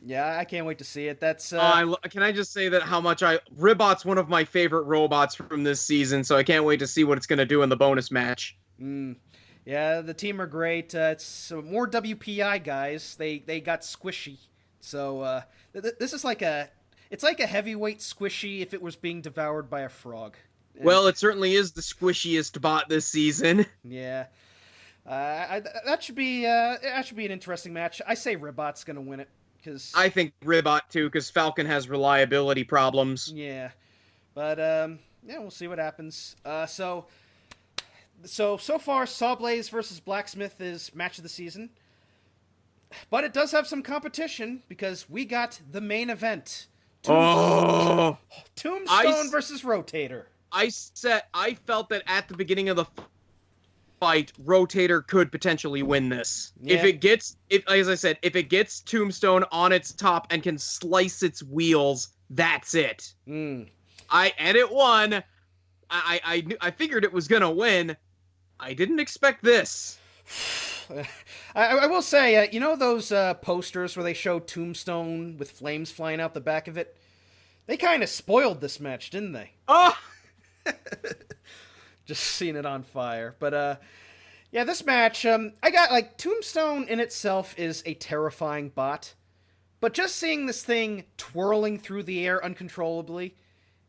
Yeah, I can't wait to see it. That's. Can I just say that how much Ribot's one of my favorite robots from this season, so I can't wait to see what it's going to do in the bonus match. Yeah, the team are great. It's more WPI guys. They got squishy. So this is like it's like a heavyweight squishy if it was being devoured by a frog. Well, it certainly is the squishiest bot this season. Yeah. That should be an interesting match. I say Ribot's gonna win it because I think Ribot too, because Falcon has reliability problems. yeah, but yeah, we'll see what happens. So far, Sawblaze versus Blacksmith is match of the season, but it does have some competition because we got the main event. Tombstone versus Rotator. I felt that at the beginning of the fight, Rotator could potentially win this. Yeah. As I said, if it gets Tombstone on its top and can slice its wheels, that's it. Mm. And it won. I figured it was gonna win. I didn't expect this. I will say, you know those posters where they show Tombstone with flames flying out the back of it? They kind of spoiled this match, didn't they? Oh! Just seeing it on fire. But, yeah, this match, I got, like, Tombstone in itself is a terrifying bot. But just seeing this thing twirling through the air uncontrollably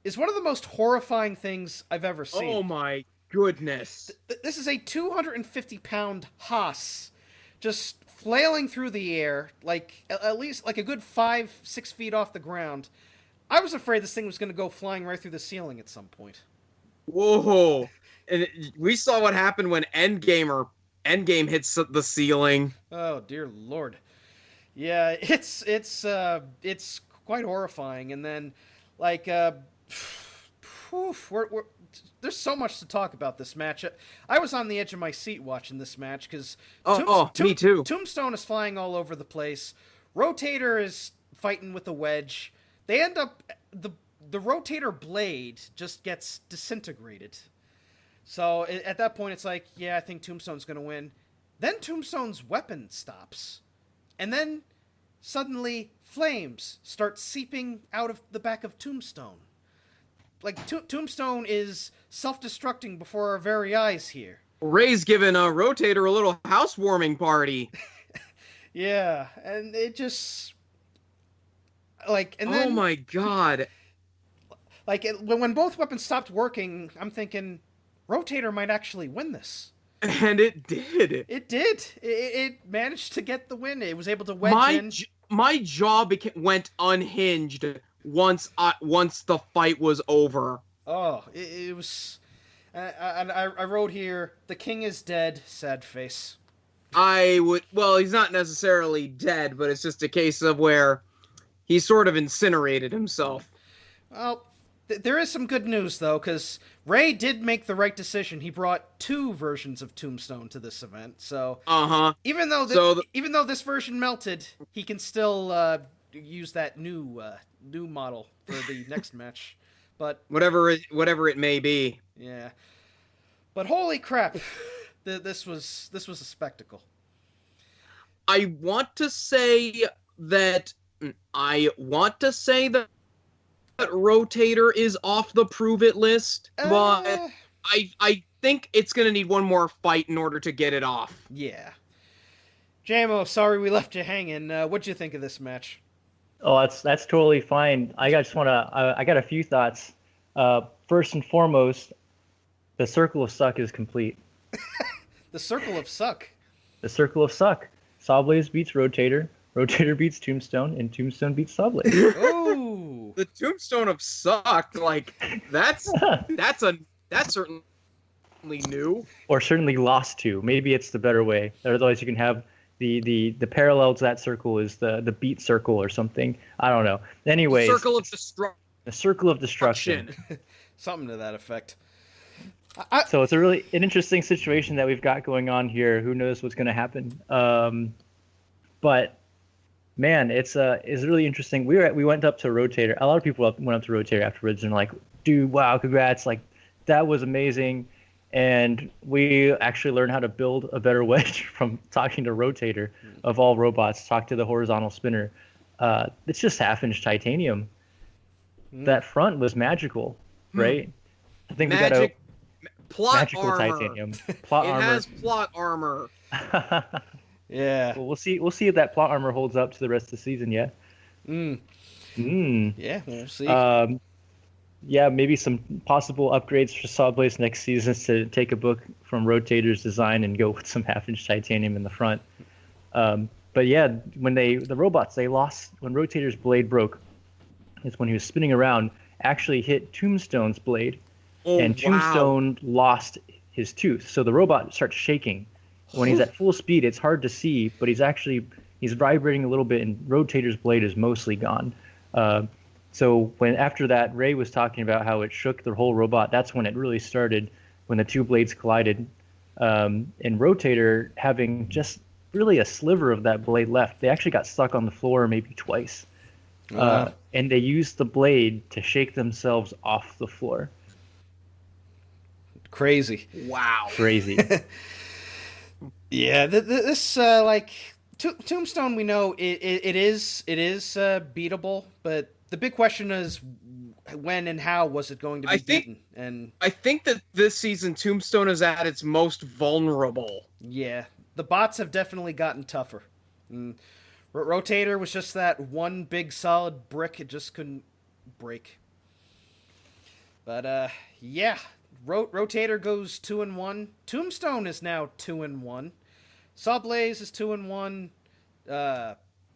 is one of the most horrifying things I've ever seen. Oh my goodness. This is a 250-pound Haas just flailing through the air, like, at least, like, a good 5-6 feet off the ground. I was afraid this thing was going to go flying right through the ceiling at some point. Whoa. And we saw what happened when Endgame hits the ceiling. Oh, dear Lord. Yeah, it's quite horrifying. And then, like, there's so much to talk about this match. I was on the edge of my seat watching this match because me too. Tombstone is flying all over the place. Rotator is fighting with a wedge. They end up the Rotator blade just gets disintegrated. So at that point, it's like, yeah, I think Tombstone's gonna win. Then Tombstone's weapon stops, and then suddenly flames start seeping out of the back of Tombstone. Like Tombstone is self-destructing before our very eyes here. Ray's giving a Rotator a little housewarming party. Yeah, and it just like, and then, oh my god. Like, when both weapons stopped working, I'm thinking, Rotator might actually win this. And it did. It did. It managed to get the win. It was able to wedge in. My jaw went unhinged once the fight was over. Oh, it was... I wrote here, the king is dead, sad face. Well, he's not necessarily dead, but it's just a case of where he sort of incinerated himself. Well, there is some good news, though, because Ray did make the right decision. He brought 2 versions of Tombstone to this event, so... Even though this version melted, he can still use that new model for the next match. But whatever it may be. Yeah. But holy crap, this was a spectacle. I want to say that Rotator is off the prove it list, but I think it's gonna need one more fight in order to get it off. Yeah. JMO, sorry we left you hanging. What'd you think of this match? Oh, that's totally fine. I got a few thoughts. First and foremost, the circle of suck is complete. The circle of suck. The circle of suck. Sawblaze beats Rotator. Rotator beats Tombstone, and Tombstone beats Sawblaze. Oh, the Tombstone of suck, like that's certainly new. Or certainly lost to. Maybe it's the better way. Otherwise, you can have the parallel to that circle is the beat circle or something. I don't know. Anyways, the circle of destruction. Something to that effect. So it's an interesting situation that we've got going on here. Who knows what's going to happen? But man, it's really interesting. We went up to Rotator. A lot of people went up to Rotator afterwards and like, dude, wow, congrats! Like that was amazing. And we actually learned how to build a better wedge from talking to Rotator of all robots. Talk to the horizontal spinner. It's just 1/2-inch titanium. That front was magical, right? I think we got a magical armor. Titanium. Plot armor. It has plot armor. Yeah. Well, we'll see if that plot armor holds up to the rest of the season. Yeah. Yeah, we'll see. yeah, maybe some possible upgrades for Sawblaze next season is to take a book from Rotator's design and go with some half-inch titanium in the front. But yeah, when the robots, they lost when Rotator's blade broke. Is when he was spinning around, actually hit Tombstone's blade, and Tombstone lost his tooth. So the robot starts shaking. When he's at full speed, it's hard to see, but he's vibrating a little bit, and Rotator's blade is mostly gone. So after that, Ray was talking about how it shook the whole robot. That's when it really started, when the two blades collided. And Rotator, having just really a sliver of that blade left, they actually got stuck on the floor maybe twice. And they used the blade to shake themselves off the floor. Crazy. Wow. Crazy. Yeah, this Tombstone, we know it is beatable, but the big question is when and how was it going to be beaten? And I think that this season Tombstone is at its most vulnerable. Yeah, the bots have definitely gotten tougher. Rotator was just that one big solid brick it just couldn't break. But yeah, Rotator goes 2-1. Tombstone is now 2-1. Sawblaze is 2-1.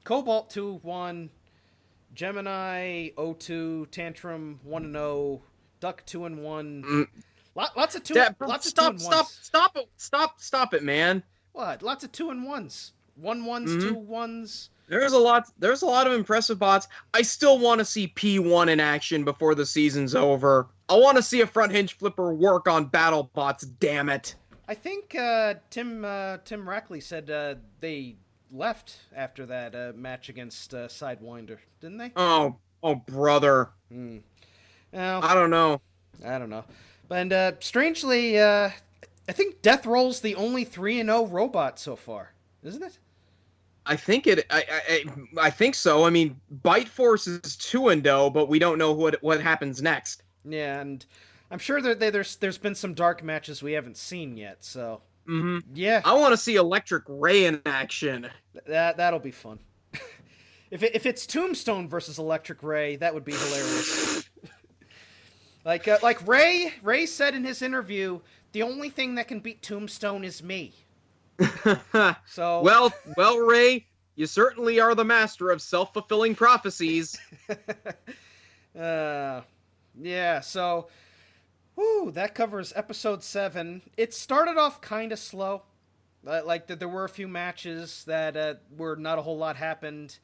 Cobalt 2-1. Gemini 0-2. Tantrum 1-0. Duck 2-1. Lots of 2. Lots of 2-1s. Stop it, man. What? Lots of 2-1s. 1-1s, 2-1s. There's a lot of impressive bots. I still want to see P1 in action before the season's over. I want to see a front hinge flipper work on BattleBots, damn it. I think Tim Rackley said they left after that match against Sidewinder, didn't they? Oh, brother. Well, I don't know. But strangely, I think Death Roll's the only 3-0 robot so far, isn't it? I think I think so. I mean, Bite Force is 2-0, but we don't know what happens next. Yeah, and I'm sure there's been some dark matches we haven't seen yet. So yeah, I want to see Electric Ray in action. That'll be fun. if it's Tombstone versus Electric Ray, that would be hilarious. like Ray said in his interview, the only thing that can beat Tombstone is me. So well, Ray, you certainly are the master of self-fulfilling prophecies. Yeah, so that covers episode 7. It started off kind of slow. There were a few matches that were not a whole lot happened.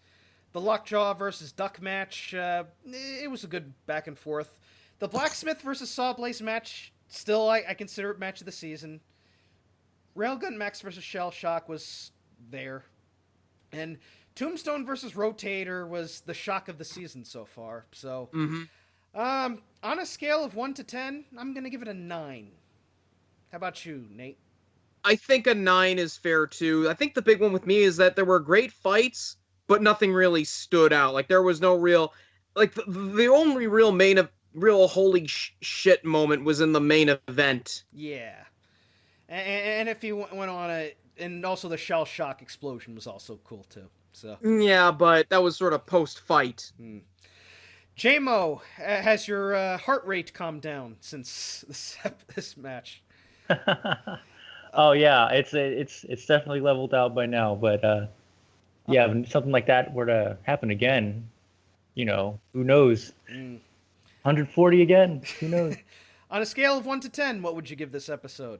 The Lockjaw versus Duck match, it was a good back and forth. The Blacksmith versus Sawblaze match, still I consider it match of the season. Railgun Max versus SHELLSHOCK was there. And Tombstone versus Rotator was the shock of the season so far. So, on a scale of 1 to 10, I'm going to give it a 9. How about you, Nate? I think a 9 is fair, too. I think the big one with me is that there were great fights, but nothing really stood out. Like, there was no real... Like, the only real holy shit moment was in the main event. Yeah. And if you went on and also the SHELLSHOCK explosion was also cool too. So yeah, but that was sort of post-fight. JMO, has your heart rate calmed down since this match? Oh yeah, it's definitely leveled out by now. But yeah, when something like that were to happen again, who knows? 140 again, who knows? On a scale of 1 to 10, what would you give this episode?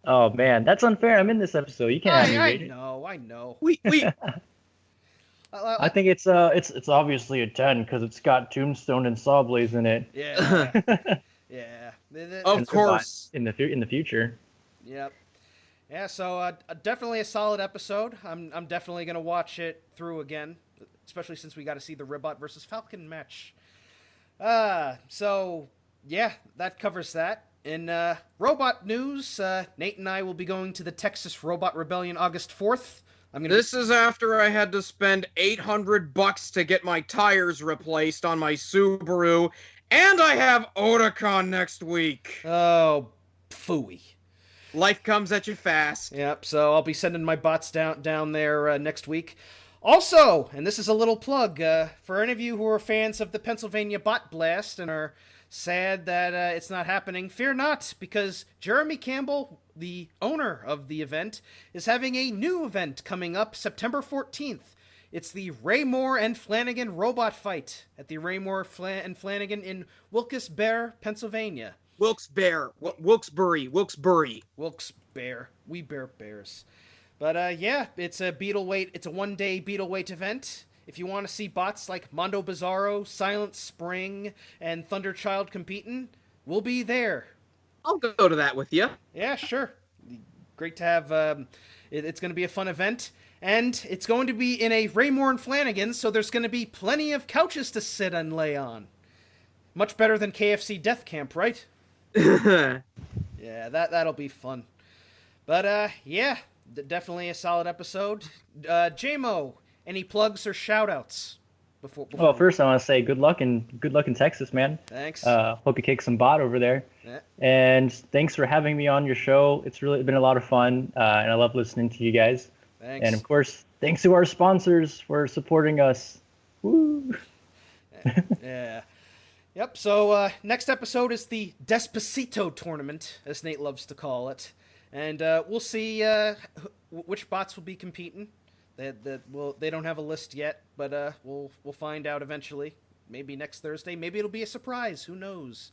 Oh man, that's unfair. I'm in this episode. You can't have me rate it. I know. We I think it's obviously a 10 because it's got Tombstone and Sawblaze in it. Yeah. Yeah. Of course. In the future. Yep. Yeah. So definitely a solid episode. I'm definitely gonna watch it through again, especially since we got to see the Ribot versus Falcon match. So yeah, that covers that. In robot news, Nate and I will be going to the Texas Robot Rebellion August 4th. This is after I had to spend $800 to get my tires replaced on my Subaru, and I have Otakon next week. Oh, phooey. Life comes at you fast. Yep, so I'll be sending my bots down there next week. Also, and this is a little plug, for any of you who are fans of the Pennsylvania Bot Blast and are sad that it's not happening, fear not, because Jeremy Campbell, the owner of the event, is having a new event coming up September 14th. It's the Raymore and Flanagan robot fight at the Raymore and Flanagan in Wilkes-Barre, Pennsylvania. Wilkes-Barre. Wilkes-Barre. We bear bears. But yeah, it's a Beetleweight. It's a one-day Beetleweight event. If you want to see bots like Mondo Bizarro, Silent Spring, and Thunderchild competing, we'll be there. I'll go to that with you. Yeah, sure. Great to have. It's going to be a fun event, and it's going to be in a Raymore and Flanagan, so there's going to be plenty of couches to sit and lay on. Much better than KFC Death Camp, right? Yeah, that'll be fun. But yeah. Definitely a solid episode. JMO, any plugs or shout-outs? Before Well, first I want to say good luck in Texas, man. Thanks. Hope you kick some bot over there. Yeah. And thanks for having me on your show. It's really been a lot of fun, and I love listening to you guys. Thanks. And of course, thanks to our sponsors for supporting us. Woo! Yeah. Yep, so next episode is the Despacito tournament, as Nate loves to call it. And we'll see which bots will be competing. They don't have a list yet, but we'll find out eventually. Maybe next Thursday. Maybe it'll be a surprise. Who knows?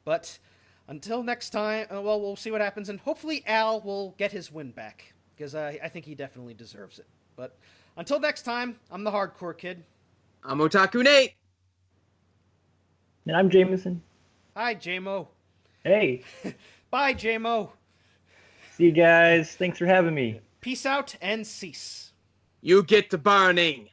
But until next time, well, we'll see what happens. And hopefully Al will get his win back, because I think he definitely deserves it. But until next time, I'm the Hardcore Kid. I'm Otaku Nate. And I'm Jamison. Hi, JMO. Hey. Bye, JMO. See you guys. Thanks for having me. Peace out and cease. You get to burning.